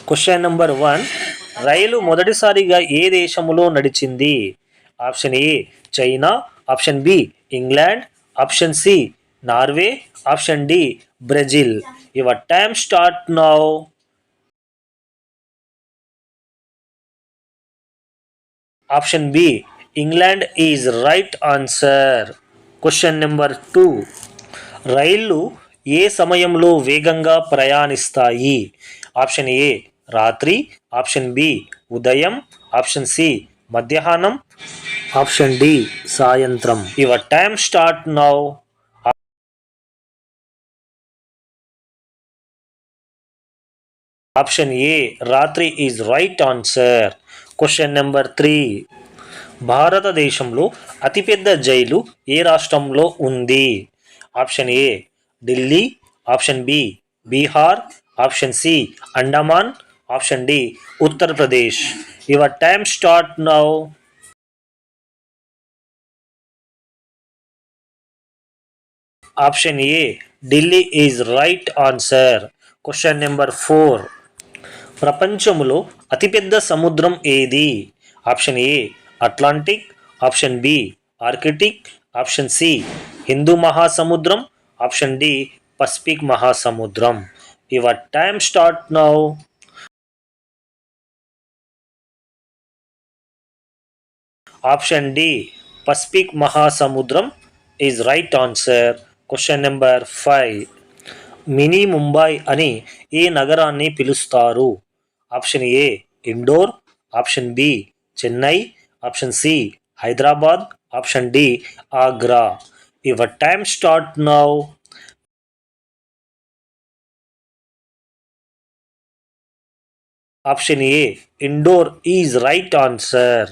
Question number 1. రైలు మొదటిసారిగా ఏ దేశములో నడిచింది? ఆప్షన్ ఏ China, option B England, option C Norway, option D Brazil. Your time start now. Option B England is right answer. Question number 2. రైళ్లు ఏ సమయంలో వేగంగా ప్రయాణిస్తాయి? ఆప్షన్ ఏ రాత్రి, ఆప్షన్ బి ఉదయం, ఆప్షన్ సి మధ్యాహ్నం, ఆప్షన్ డి సాయంత్రం. Your time start now. Option ఏ రాత్రి is right answer. Question number 3. భారతదేశంలో అతిపెద్ద జైలు ఏ రాష్ట్రంలో ఉంది? ఆప్షన్ ఏ Delhi, option B Bihar, option C Andaman, option D Uttar Pradesh. Your time start now. Option ఏ Delhi is right answer. Question number 4. ప్రపంచంలో అతిపెద్ద సముద్రం ఏది? ఆప్షన్ ఏ Atlantic, option B Arctic, option C హిందూ మహాసముద్రం, ఆప్షన్ డి పసిఫిక్ మహాసముద్రం. Your time start now. Option D Pacific మహాసముద్రం is right answer. Question number 5. Mini Mumbai అని ఏ నగరాన్ని పిలుస్తారు? Option A Indore, option B Chennai, option C Hyderabad, option D Agra. Your time start now. Option A Indore is right answer.